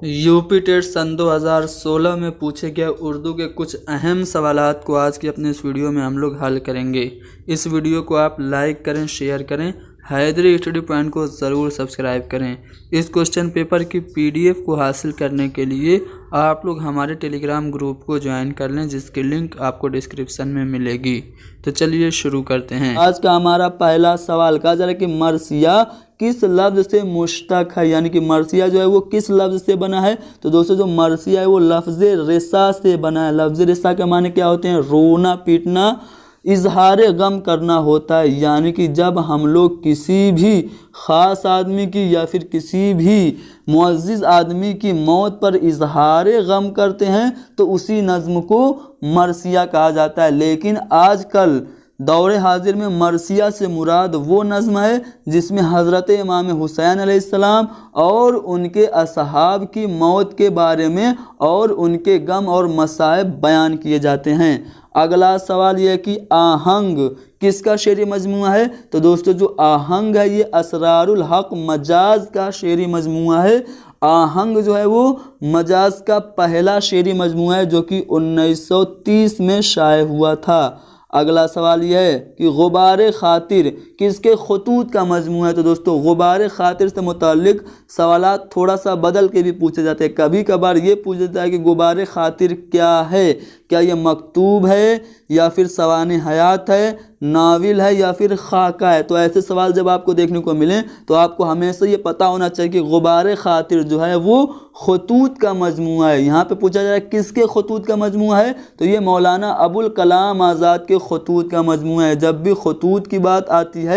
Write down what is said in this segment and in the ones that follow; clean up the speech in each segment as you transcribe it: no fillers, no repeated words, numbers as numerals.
UP TET सन 2016 में पूछे गए उर्दू के कुछ अहम सवालात को आज की अपने इस वीडियो में हम लोग हल करेंगे। इस वीडियो को आप लाइक करें, शेयर करें, हैदरी स्टडी पॉइंट को ज़रूर सब्सक्राइब करें। इस क्वेश्चन पेपर की पीडीएफ को हासिल करने के लिए आप लोग हमारे टेलीग्राम ग्रुप को ज्वाइन कर लें, जिसकी लिंक आपको डिस्क्रिप्शन में मिलेगी। तो चलिए शुरू करते हैं। आज का हमारा पहला सवाल कहा जा रहा है कि मरसिया किस लफ्ज़ से मुश्तक है, यानी कि मरसिया जो है वो किस लफ्ज़ से बना है। तो दोस्तों जो मरसिया है वो लफ्ज़ रेसा से बना है। लफ्ज़ रेसा के माने क्या होते हैं? रोना पीटना, इजहार गम करना होता है। यानी कि जब हम लोग किसी भी ख़ास आदमी की या फिर किसी भी मुअज़्ज़िज़ आदमी की मौत पर इजहार गम करते हैं तो उसी नज़्म को मरसिया कहा जाता है। लेकिन आजकल दौरे हाजिर में मरसिया से मुराद वो नज़्म है जिसमें हज़रत इमाम हुसैन अलैहिस्सलाम और उनके असहाब की मौत के बारे में और उनके गम और मसाइब बयान किए जाते हैं। अगला सवाल यह है कि आहंग किसका शेरी मजमुआ है। तो दोस्तों जो आहंग है ये असरारुल हक मजाज का शेरी मजमुआ है। आहंग जो है वो मजाज का पहला शेरी मजमुआ है जो कि 1930 में शाये हुआ था। अगला सवाल यह है कि गुबार खातिर किसके खतूत का मजमू है। तो दोस्तों गुबार खातिर से मुताल्लिक सवालात थोड़ा सा बदल के भी पूछे जाते हैं। कभी कभार ये पूछा जाता है कि गुबार खातिर क्या है, क्या ये मकतूब है या फिर सवाने हयात है, नाविल है या फिर खाका है। तो ऐसे सवाल जब आपको देखने को मिलें तो आपको हमेशा ये पता होना चाहिए कि गुबार खातिर जो है वो खतूत का मजमुआ है। यहाँ पे पूछा जा रहा है किसके खतूत का मजमुआ है, तो ये मौलाना अबुल कलाम आज़ाद के खतूत का मजमुआ है। जब भी खतूत की बात आती है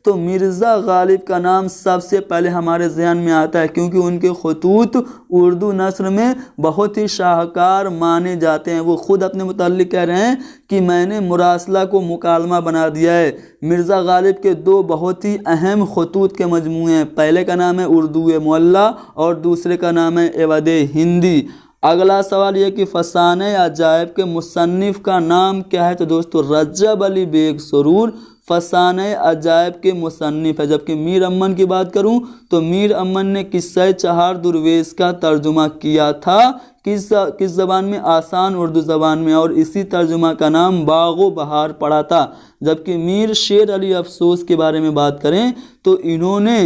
तो मिर्ज़ा गालिब का नाम सबसे पहले हमारे ज़हन में आता है, क्योंकि उनके खतूत उर्दू नस्र में बहुत ही शाहकार माने जाते हैं। वो खुद अपने मुताल्लिक कह रहे हैं कि मैंने मुरासला को मुकालमा बना दिया है। मिर्ज़ा गालिब के दो बहुत ही अहम खतूत के मजमूए हैं। पहले का नाम है उर्दू मुअल्ला और दूसरे का नाम है एवद हिंदी। अगला सवाल यह कि फसाने अजायब के मुसन्निफ़ का नाम क्या है। तो दोस्तों रजब अली बेग सुरूर फसाने अजायब के मुसन्निफ़ है। जबकि मीर अमन की बात करूं तो मीर अमन ने किस्सा चहार दुर्वेश का तर्जुमा किया था। किस ज़बान में? आसान उर्दू ज़बान में, और इसी तर्जुमा का नाम बागो बहार पड़ा था। जबकि मीर शेर अली अफसोस के बारे में बात करें तो इन्होंने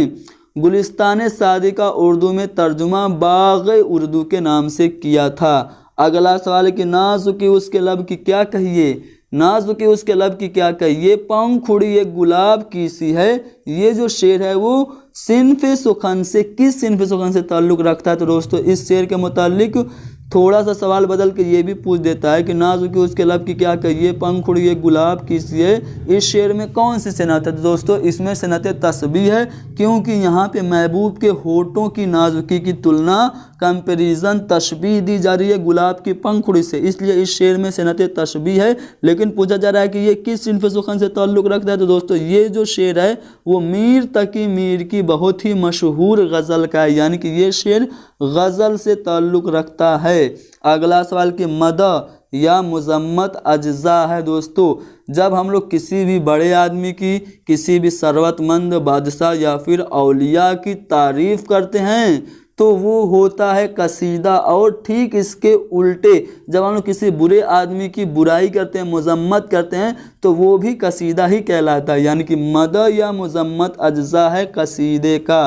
गुलिस्तान सादिका उर्दू में तर्जुमा बाग उर्दू के नाम से किया था। अगला सवाल है कि नाज़ुकी उसके लब की क्या कहिए। नाज़ुकी उसके लब की क्या कहिए, पंखुड़ी एक गुलाब की सी है। ये जो शेर है वो सिन्फ़ सुखन से किस सिन्फ़ सुखन से ताल्लुक़ रखता है। तो दोस्तों इस शेर के मुताल्लिक थोड़ा सा सवाल बदल के ये भी पूछ देता है कि नाज़ुकी उसके लब की क्या कहिए, पंखुड़ी एक गुलाब की सी है। इस शेर में कौन सी सनत है। तो दोस्तों इसमें सनत तस्बीह है, क्योंकि यहाँ पे महबूब के होठों की नाजुकी की तुलना कंपेरिजन तशबीह दी जा रही है गुलाब की पंखुड़ी से, इसलिए इस शेर में सनत तशबीह है। लेकिन पूछा जा रहा है कि ये किस सिन्फ़ सुखन से ताल्लुक़ रखता है। तो दोस्तों ये जो शेर है वो मीर तकी मीर की बहुत ही मशहूर गज़ल का है, यानी कि ये शेर गज़ल से ताल्लुक़ रखता है। अगला सवाल कि मदा या मुज़म्मत अज्ज़ा है। दोस्तों जब हम लोग किसी भी बड़े आदमी की, किसी भी सरवतमंद बादशाह या फिर औलिया की तारीफ़ करते हैं तो वो होता है कसीदा, और ठीक इसके उल्टे जब हम लोग किसी बुरे आदमी की बुराई करते हैं, मुज़म्मत करते हैं, तो वो भी कसीदा ही कहलाता है। यानी कि मदा या मुज़म्मत अज्ज़ा है कसीदे का।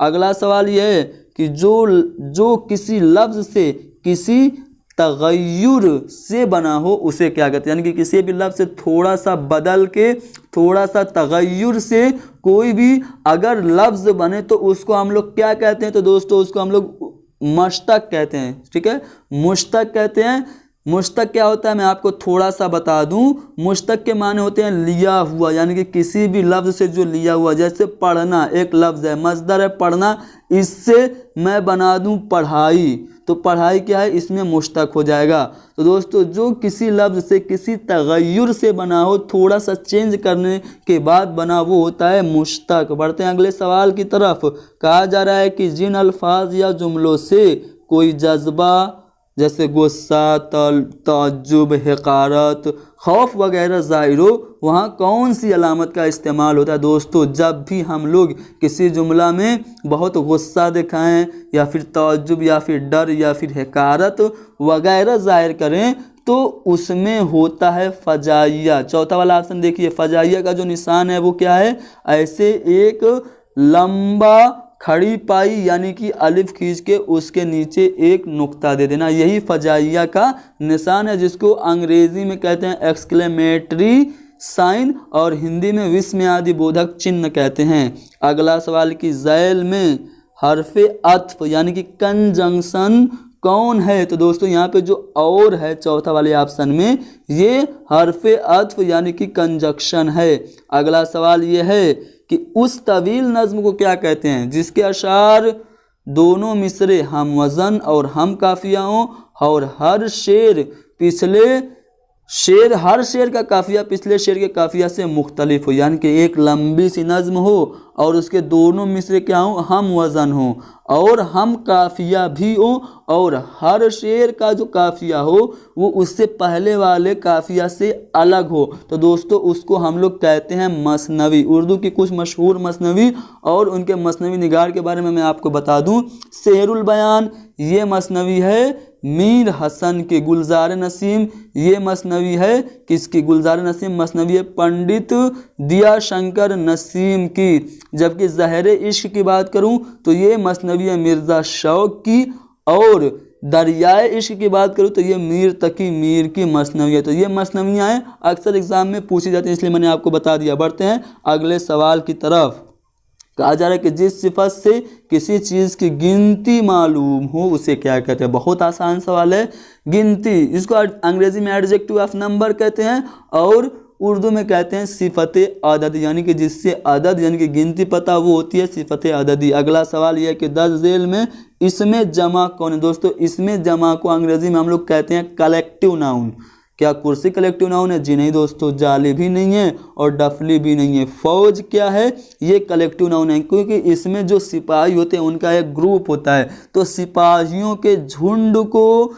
अगला सवाल यह है कि जो किसी लफ्ज़ से किसी तगय्युर से बना हो उसे क्या कहते हैं। यानी कि किसी भी लफ्ज़ से थोड़ा सा बदल के, थोड़ा सा तगय्युर से कोई भी अगर लफ्ज़ बने तो उसको हम लोग क्या कहते हैं। तो दोस्तों उसको हम लोग मुश्तक कहते हैं। ठीक है, मुश्तक कहते हैं। मुश्तक क्या होता है मैं आपको थोड़ा सा बता दूं। मुश्तक के माने होते हैं लिया हुआ, यानी कि किसी भी लफ्ज़ से जो लिया हुआ। जैसे पढ़ना एक लफ्ज़ है, मज़दर है पढ़ना, इससे मैं बना दूं पढ़ाई, तो पढ़ाई क्या है, इसमें मुश्तक हो जाएगा। तो दोस्तों जो किसी लफ्ज़ से किसी तगय्युर से बना हो, थोड़ा सा चेंज करने के बाद बना, वो होता है मुश्तक। बढ़ते हैं अगले सवाल की तरफ। कहा जा रहा है कि जिन अल्फाज या जुमलों से कोई जज्बा, जैसे गुस्सा, ताज्जुब, हकारत, खौफ वगैरह ज़ाहिर हो, वहाँ कौन सी अलामत का इस्तेमाल होता है दोस्तों? जब भी हम लोग किसी जुमला में बहुत गुस्सा दिखाएं या फिर ताज्जुब या फिर डर या फिर हकारत वगैरह ज़ाहिर करें तो उसमें होता है फजाइया। चौथा वाला ऑप्शन देखिए, फजाइया का जो निशान है वो क्या है? ऐसे एक लंबा खड़ी पाई यानी कि अलिफ खींच के उसके नीचे एक नुक्ता दे देना, यही फजाइया का निशान है, जिसको अंग्रेजी में कहते हैं एक्सक्लेमेटरी साइन और हिंदी में विस्मयादि बोधक चिन्ह कहते हैं। अगला सवाल की ज़ैल में हरफे अत्फ यानी कि कंजंक्शन कौन है? तो दोस्तों यहाँ पे जो और है चौथा वाले ऑप्शन में, ये हरफे अत्फ यानी कि कंजंक्शन है। अगला सवाल ये है कि उस तवील नज्म को क्या कहते हैं जिसके अशार दोनों मिसरे हम वज़न और हम काफिया हों और हर शेर का काफिया पिछले शेर के काफिया से मुख्तलिफ हो, यानी कि एक लंबी सी नज्म हो और उसके दोनों मिसरे क्या हो? हम वज़न हो और हम काफिया भी हो और हर शेर का जो काफिया हो वो उससे पहले वाले काफिया से अलग हो, तो दोस्तों उसको हम लोग कहते हैं मसनवी। उर्दू की कुछ मशहूर मसनवी और उनके मसनवी निगार के बारे में मैं आपको बता दूं। सेहरुल बयान ये मसनवी है मीर हसन के, गुलजार नसीम ये मसनवी है किसकी? गुलजार नसीम मसनवी है पंडित दिया शंकर नसीम की। जबकि ज़हरे इश्क की बात करूं तो ये मसनवी है मिर्ज़ा शौक की, और दरियाए इश्क की बात करूं तो ये मीर तकी मीर की मसनवी है। तो ये मसनवियाँ हैं, अक्सर एग्जाम में पूछी जाती हैं, इसलिए मैंने आपको बता दिया। बढ़ते हैं अगले सवाल की तरफ। कहा जा रहा है कि जिस सिफत से किसी चीज़ की गिनती मालूम हो उसे क्या कहते हैं? बहुत आसान सवाल है। गिनती, इसको अंग्रेजी में एडजेक्टिव ऑफ नंबर कहते हैं और उर्दू में कहते हैं सिफते अदद, यानी कि जिससे अदद यानी कि गिनती पता वो होती है सिफते अददी। अगला सवाल यह है कि दर्ज झेल में इसमें जमा कौन है? दोस्तों इसमें जमा को अंग्रेजी में हम लोग कहते हैं कलेक्टिव नाउन। क्या कुर्सी कलेक्टिव नाउन है? जी नहीं दोस्तों, जाली भी नहीं है और डफली भी नहीं है। फौज क्या है? ये कलेक्टिव नाउन है, क्योंकि इसमें जो सिपाही होते हैं उनका एक ग्रुप होता है, तो सिपाहियों के झुंड को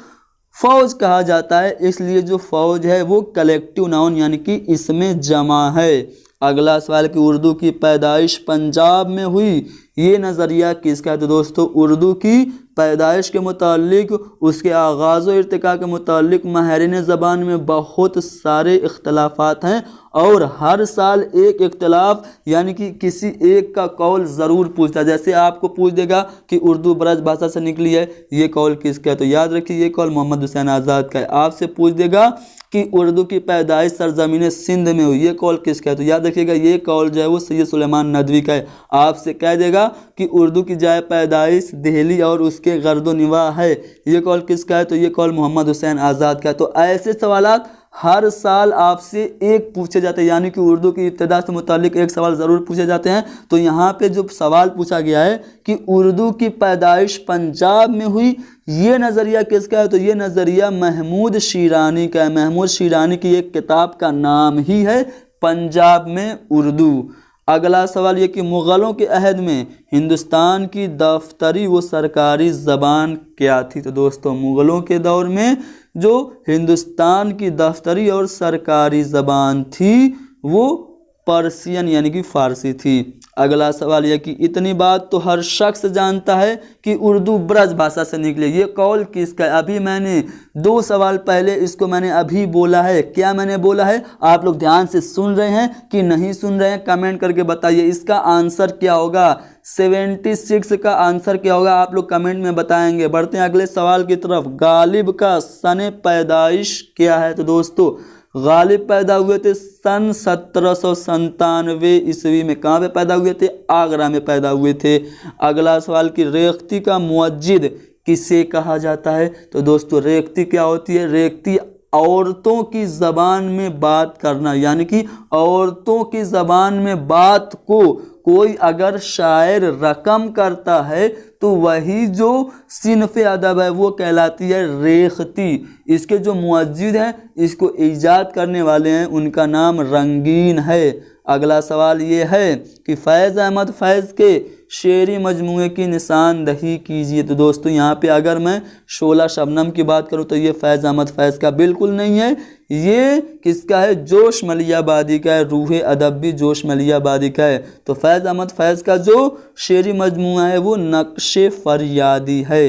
फौज कहा जाता है, इसलिए जो फौज है वो कलेक्टिव नाउन यानी कि इसमें जमा है। अगला सवाल कि उर्दू की पैदाइश पंजाब में हुई, ये नज़रिया किसका है? तो दोस्तों उर्दू की पैदाइश के मुतालिक, उसके आगाज़ व इर्तिका के मुतालिक माहिरीन ज़बान में बहुत सारे इख्तलाफात हैं और हर साल एक इख्तलाफ यानी कि किसी एक का कौल ज़रूर पूछता है। जैसे आपको पूछ देगा कि उर्दू ब्रज भाषा से निकली है, ये कौल किसका है? तो याद रखिए ये कौल मोहम्मद हुसैन आज़ाद का है। आपसे पूछ देगा कि उर्दू की पैदाइश सरजमीन सिंध में हुई, ये कौल किसका है? तो याद रखिएगा ये कौल जो है वो सैयद सुलेमान नदवी का है। आपसे कह देगा कि उर्दू की जाए पैदाइश दिल्ली और उसके गर्दो निवाह है, ये कौल किसका है? तो ये कौल मोहम्मद हुसैन आज़ाद का है। तो ऐसे सवालात हर साल आपसे एक पूछे जाते हैं, यानी कि उर्दू की इब्तिदा से मुतालिक एक सवाल ज़रूर पूछे जाते हैं। तो यहाँ पे जो सवाल पूछा गया है कि उर्दू की पैदाइश पंजाब में हुई, ये नज़रिया किसका है? तो ये नज़रिया महमूद शीरानी का है। महमूद शीरानी की एक किताब का नाम ही है पंजाब में उर्दू। अगला सवाल ये कि मुग़लों के अहद में हिंदुस्तान की दफ्तरी व सरकारी ज़बान क्या थी? तो दोस्तों मुग़लों के दौर में जो हिंदुस्तान की दफ्तरी और सरकारी ज़बान थी वो पर्शियन यानी कि फ़ारसी थी। अगला सवाल यह कि इतनी बात तो हर शख्स जानता है कि उर्दू ब्रज भाषा से निकली, ये कौल किसका है? अभी मैंने 2 सवाल पहले इसको मैंने अभी बोला है। क्या मैंने बोला है? आप लोग ध्यान से सुन रहे हैं कि नहीं सुन रहे हैं? कमेंट करके बताइए इसका आंसर क्या होगा। 76 का आंसर क्या होगा आप लोग कमेंट में बताएंगे। बढ़ते हैं अगले सवाल की तरफ। गालिब का सन पैदाइश क्या है? तो दोस्तों गालिब पैदा हुए थे सन 1797 ईस्वी में। कहाँ पे पैदा हुए थे? आगरा में पैदा हुए थे। अगला सवाल कि रेख्ती का मुअज्जिद किसे कहा जाता है? तो दोस्तों रेख्ती क्या होती है? रेख्ती औरतों की ज़बान में बात करना, यानी कि औरतों की ज़बान में बात को कोई अगर शायर रकम करता है तो वही जो सिनफ अदब है वो कहलाती है रेखती। इसके जो मुअज्जिद हैं, इसको ईजाद करने वाले हैं, उनका नाम रंगीन है। अगला सवाल ये है कि फैज़ अहमद फैज़ के शेरी मजमूए की निशानदही कीजिए। तो दोस्तों यहाँ पे अगर मैं शोला शबनम की बात करूँ तो ये फैज़ अहमद फैज़ का बिल्कुल नहीं है, ये किसका है? जोश मलियाबादी का है। रूहे अदब भी जोश मलियाबादी का है। तो फैज़ अहमद फैज़ का जो शेरी मजमूआ है वो नक्शे फरियादी है।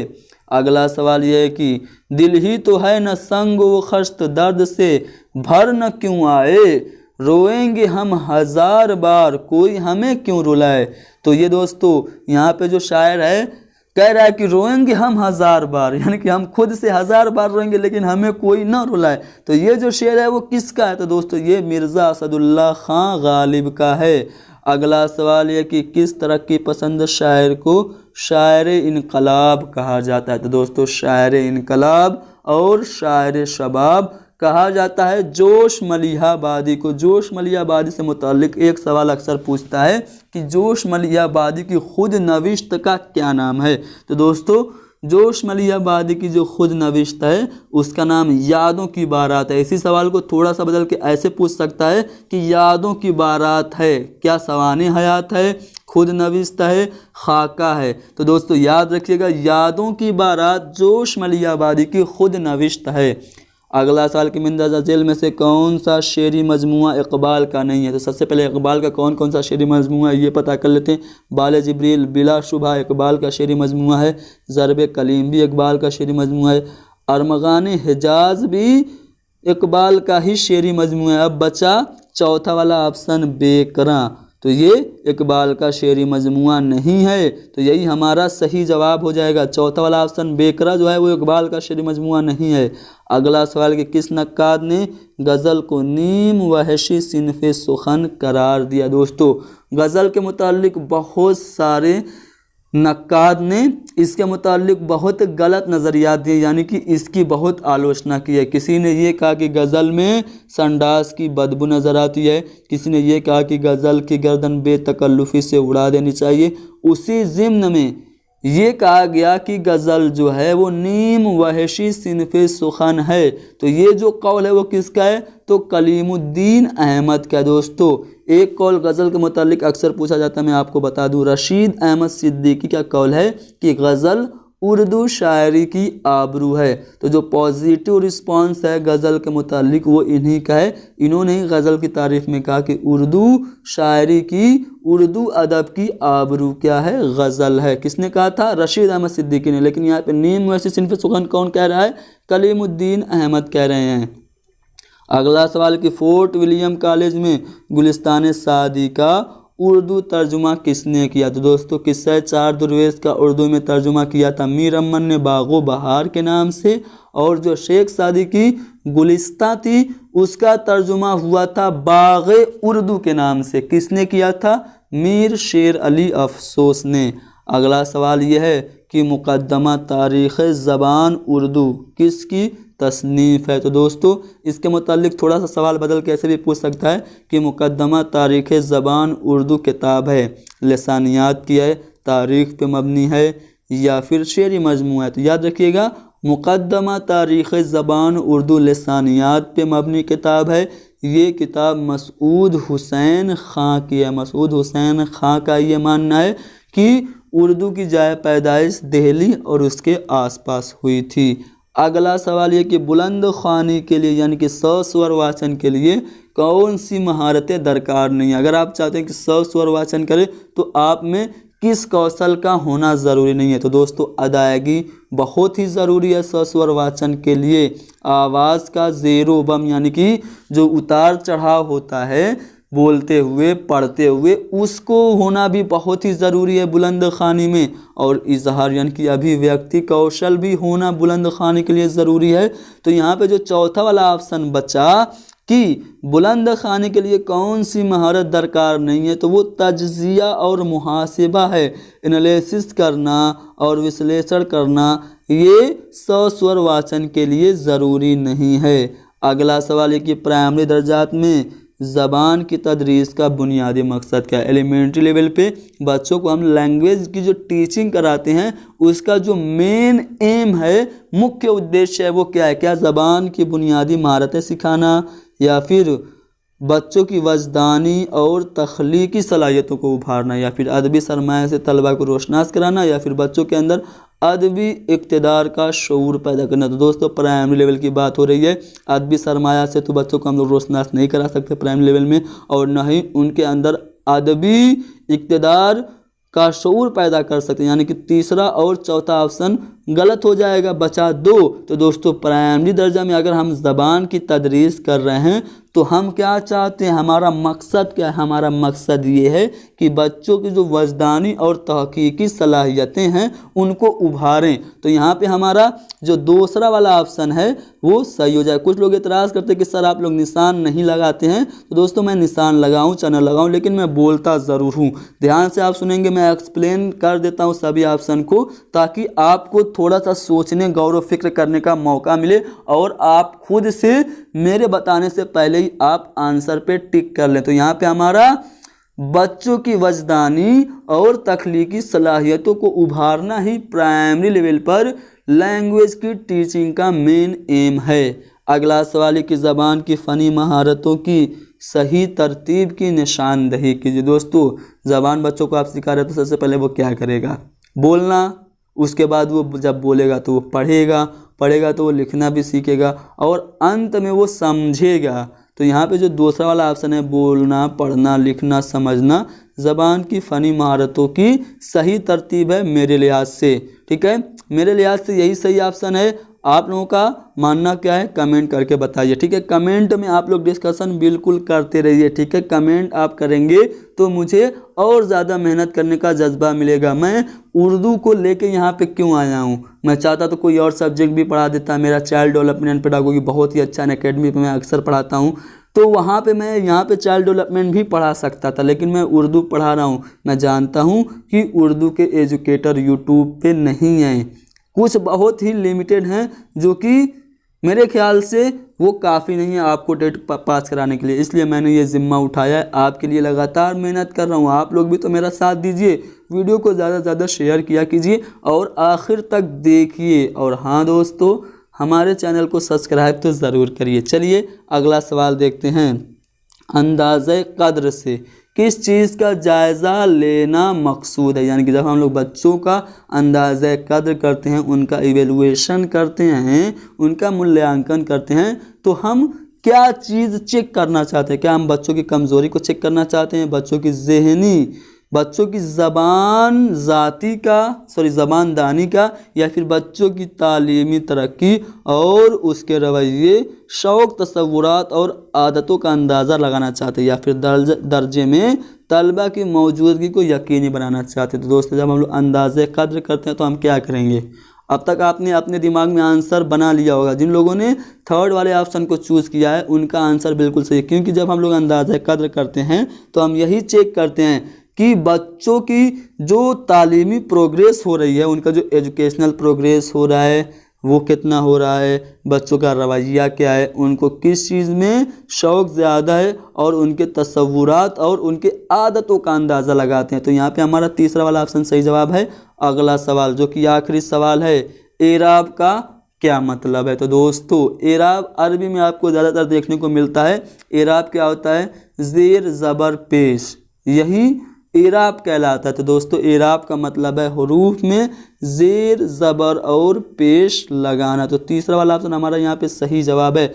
अगला सवाल यह है कि दिल ही तो है न संग व खश्त, दर्द से भर न क्यों आए, रोएंगे हम हजार बार कोई हमें क्यों रुलाए। तो ये दोस्तों यहाँ पे जो शायर है कह रहा है कि रोएंगे हम हजार बार, यानी कि हम खुद से हजार बार रोएंगे लेकिन हमें कोई ना रुलाए। तो ये जो शेर है वो किसका है? तो दोस्तों ये मिर्ज़ा असदुल्ला खां गालिब का है। अगला सवाल ये कि किस तरक्की पसंद शायर को शायर इनकलाब कहा जाता है? तो दोस्तों शायर इनकलाब और शायर शबाब कहा जाता है जोश मलिहाबादी को। जोश मलिहाबादी से मुताल्लिक एक सवाल अक्सर पूछता है कि जोश मलिहाबादी की खुद नविश्त का क्या नाम है? तो दोस्तों जोश मलिहाबादी की जो खुद नविश्त है उसका नाम यादों की बारात है। इसी सवाल को थोड़ा सा बदल के ऐसे पूछ सकता है कि यादों की बारात है क्या सवाने हयात है, खुद नविश्त है, खाका है? तो दोस्तों याद रखिएगा यादों की बारात जोश मलिहाबादी की खुद नविश्त है। अगला सवाल कि मिंदाज़ा जेल में से कौन सा शेरी मजमूआ इकबाल का नहीं है? तो सबसे पहले इकबाल का कौन कौन सा शेरी मजमूआ है ये पता कर लेते हैं। बाले जिब्रील बिलाशुबा इकबाल का शेरी मजमूआ है। ज़रब कलीम भी इकबाल का शेरी मजमूआ है। अरमगान हिजाज भी इकबाल का ही शेरी मजमूआ है। अब बचा चौथा वाला ऑप्शन बेकरा, तो ये इकबाल का शेरी मजमूआ नहीं है। तो यही हमारा सही जवाब हो जाएगा। चौथा वाला ऑप्शन बेकरा जो है वो इकबाल का शेरी मजमूआ नहीं है। अगला सवाल कि किस नक्काद ने गज़ल को नीम वहशी सिनफ़े सुखन करार दिया? दोस्तों गज़ल के मुताल्लिक बहुत सारे नक्काद ने इसके मुताल्लिक बहुत गलत नज़रियात दिए, यानी कि इसकी बहुत आलोचना की है। किसी ने ये कहा कि गज़ल में संडास की बदबू नज़र आती है, किसी ने ये कहा कि गज़ल की गर्दन बेतकल्लुफ़ी से उड़ा देनी चाहिए। उसी ज़िम्न में ये कहा गया कि गज़ल जो है वो नीम वहशी सिनफ़े सुखन है। तो ये जो कौल है वो किसका है? तो कलीमुद्दीन अहमद का। दोस्तों एक कौल गज़ल के मुतालिक अक्सर पूछा जाता है, मैं आपको बता दूं। रशीद अहमद सिद्दीकी का कौल है कि गज़ल उर्दू शायरी की आबरू है। तो जो पॉजिटिव रिस्पांस है गज़ल के मुतालिक वो इन्हीं का है। इन्होंने ही गज़ल की तारीफ़ में कहा कि उर्दू शायरी की, उर्दू अदब की आबरू क्या है? गज़ल है। किसने कहा था? रशीद अहमद सिद्दीकी ने। लेकिन यहाँ पे नीम वैसी सिनफ़े सुखन कौन कह रहा है? कलीमुद्दीन अहमद कह रहे हैं। अगला सवाल कि फोर्ट विलियम कॉलेज में गुलिस्तान सादी का उर्दू तर्जुमा किसने किया? तो दोस्तों किस्सा चार दरवेश का उर्दू में तर्जुमा किया था मीर अमन ने बागो बहार के नाम से, और जो शेख सादी की गुलिस्तां थी उसका तर्जुमा हुआ था बाग़े उर्दू के नाम से। किसने किया था? मीर शेर अली अफसोस ने। अगला सवाल यह है कि मुक़द्दमा तारीख़ ज़बान उर्दू किसकी तसनीफ़ है? तो दोस्तों इसके मुताल्लिक थोड़ा सा सवाल बदल के ऐसे भी पूछ सकता है कि मुक़द्दमा तारीख़ ज़बान उर्दू किताब है, लिसानियात की है, तारीख़ पे मबनी है या फिर शेरी मजमूआ है? तो याद रखिएगा मुक़द्दमा तारीख़ ज़बान उर्दू लिसानियात पे मबनी किताब है। ये किताब मसूद हुसैन खां की है। मसूद हुसैन खां का ये मानना है कि उर्दू की जाए पैदाइश दिल्ली और उसके आसपास हुई थी। अगला सवाल ये कि बुलंद ख़्वानी के लिए यानी कि 100 स्वर वाचन के लिए कौन सी महारतें दरकार नहीं है? अगर आप चाहते हैं कि 100 स्वर वाचन करें तो आप में किस कौशल का होना ज़रूरी नहीं है? तो दोस्तों अदायगी बहुत ही ज़रूरी है 100 स्वर वाचन के लिए। आवाज़ का ज़ेरो बम यानी कि जो उतार चढ़ाव होता है बोलते हुए पढ़ते हुए उसको होना भी बहुत ही ज़रूरी है बुलंद ख़्वानी में। और इजहार यानी कि अभिव्यक्ति कौशल भी होना बुलंद ख़्वानी के लिए ज़रूरी है। तो यहाँ पे जो चौथा वाला ऑप्शन बचा कि बुलंद ख़्वानी के लिए कौन सी महारत दरकार नहीं है, तो वो तज्ज़िया और मुहासिबा है। एनालिसिस करना और विश्लेषण करना ये 100 स्वर वाचन के लिए ज़रूरी नहीं है। अगला सवाल है कि प्राइमरी दर्जात में ज़बान की तदरीस का बुनियादी मकसद क्या है। एलिमेंट्री लेवल पे बच्चों को हम लैंग्वेज की जो टीचिंग कराते हैं उसका जो मेन एम है, मुख्य उद्देश्य है, वो क्या है। क्या ज़बान की बुनियादी महारतें सिखाना, या फिर बच्चों की वजदानी और तख्लीकी सलाहियतों को उभारना, या फिर अदबी सरमाया से तलबा को रोशनास कराना, या फिर बच्चों के अंदर अदबी इक़्तिदार का शऊर पैदा करना। तो दोस्तों प्राइमरी लेवल की बात हो रही है। अदबी सरमाया से तो बच्चों को हम लोग रोशनास नहीं करा सकते प्राइमरी लेवल में, और न ही उनके अंदर अदबी इक़्तिदार का शऊर पैदा कर सकते हैं। यानी कि तीसरा और चौथा ऑप्शन गलत हो जाएगा, बचा दो। तो दोस्तों प्राइमरी दर्जा में अगर हम ज़बान की तदरीस कर रहे हैं तो हम क्या चाहते हैं, हमारा मकसद क्या है। हमारा मकसद ये है कि बच्चों की जो वजदानी और तहकीकी सलाहियतें हैं उनको उभारें। तो यहाँ पे हमारा जो दूसरा वाला ऑप्शन है वो सही हो जाए। कुछ लोग एतराज़ करते हैं कि सर आप लोग निशान नहीं लगाते हैं। तो दोस्तों मैं निशान लगाऊँ चाहे न लगाऊँ, लेकिन मैं बोलता ज़रूर हूँ। ध्यान से आप सुनेंगे, मैं एक्सप्लेन कर देता हूँ सभी ऑप्शन को, ताकि आपको थोड़ा सा सोचने, गौर व फिक्र करने का मौका मिले, और आप खुद से मेरे बताने से पहले ही आप आंसर पे टिक कर लें। तो यहाँ पे हमारा बच्चों की वजदानी और तख्लीकी सलाहियतों को उभारना ही प्राइमरी लेवल पर लैंग्वेज की टीचिंग का मेन एम है। अगला सवाल है कि ज़बान की फ़नी महारतों की सही तरतीब की निशानदही कीजिए। दोस्तों ज़बान बच्चों को आप सिखा रहे हैं तो सबसे पहले वो क्या करेगा, बोलना। उसके बाद वो जब बोलेगा तो वो पढ़ेगा तो वो लिखना भी सीखेगा, और अंत में वो समझेगा। तो यहाँ पे जो दूसरा वाला ऑप्शन है, बोलना, पढ़ना, लिखना, समझना, ज़बान की फ़नी महारतों की सही तरतीब है मेरे लिहाज से। ठीक है, मेरे लिहाज से यही सही ऑप्शन है। आप लोगों का मानना क्या है कमेंट करके बताइए। ठीक है, कमेंट में आप लोग डिस्कशन बिल्कुल करते रहिए। ठीक है, कमेंट आप करेंगे तो मुझे और ज़्यादा मेहनत करने का जज्बा मिलेगा। मैं उर्दू को लेके यहाँ पे क्यों आया हूँ, मैं चाहता तो कोई और सब्जेक्ट भी पढ़ा देता। मेरा चाइल्ड डेवलपमेंट एंड पेडागोगी बहुत ही अच्छा है, अकेडमी पे मैं अक्सर पढ़ाता हूँ, तो वहाँ पे मैं यहाँ पे चाइल्ड डेवलपमेंट भी पढ़ा सकता था, लेकिन मैं उर्दू पढ़ा रहा हूँ। मैं जानता हूँ कि उर्दू के एजुकेटर यूट्यूब पे नहीं हैं, कुछ बहुत ही लिमिटेड हैं, जो कि मेरे ख्याल से वो काफ़ी नहीं है आपको टेट पास कराने के लिए। इसलिए मैंने ये ज़िम्मा उठाया है, आपके लिए लगातार मेहनत कर रहा हूँ। आप लोग भी तो मेरा साथ दीजिए, वीडियो को ज़्यादा से ज़्यादा शेयर किया कीजिए और आखिर तक देखिए। और हाँ दोस्तों, हमारे चैनल को सब्सक्राइब तो ज़रूर करिए। चलिए अगला सवाल देखते हैं। अंदाज़े कद्र से किस चीज़ का जायज़ा लेना मकसूद है। यानी कि जब हम लोग बच्चों का अंदाज़े कद्र करते हैं, उनका इवेलुएशन करते हैं, उनका मूल्यांकन करते हैं, तो हम क्या चीज़ चेक करना चाहते हैं। क्या हम बच्चों की कमज़ोरी को चेक करना चाहते हैं, बच्चों की ज़हनी, बच्चों की ज़बानदानी का, या फिर बच्चों की तालीमी तरक्की और उसके रवैये, शौक़, तसव्वुरात और आदतों का अंदाज़ा लगाना चाहते हैं, या फिर दर्जे में तलबा की मौजूदगी को यकीनी बनाना चाहते हैं। तो दोस्तों जब हम लोग अंदाज़े कद्र करते हैं तो हम क्या करेंगे। अब तक आपने अपने दिमाग में आंसर बना लिया होगा। जिन लोगों ने थर्ड वाले ऑप्शन को चूज़ किया है उनका आंसर बिल्कुल सही है, क्योंकि जब हम लोग अंदाज़े कद्र करते हैं तो हम यही चेक करते हैं कि बच्चों की जो तालीमी प्रोग्रेस हो रही है, उनका जो एजुकेशनल प्रोग्रेस हो रहा है वो कितना हो रहा है, बच्चों का रवैया क्या है, उनको किस चीज़ में शौक़ ज़्यादा है, और उनके तसव्वुरात और उनके आदतों का अंदाज़ा लगाते हैं। तो यहाँ पे हमारा तीसरा वाला ऑप्शन सही जवाब है। अगला सवाल जो कि आखिरी सवाल है, एराब का क्या मतलब है। तो दोस्तों एराब अरबी में आपको ज़्यादातर देखने को मिलता है। एराब क्या होता है, ज़ेर ज़बर पेश, यही एराब कहलाता है। तो दोस्तों एराब का मतलब है हुरूफ में ज़ेर ज़बर और पेश लगाना। तो तीसरा वाला ऑप्शन हमारा यहाँ पे सही जवाब है।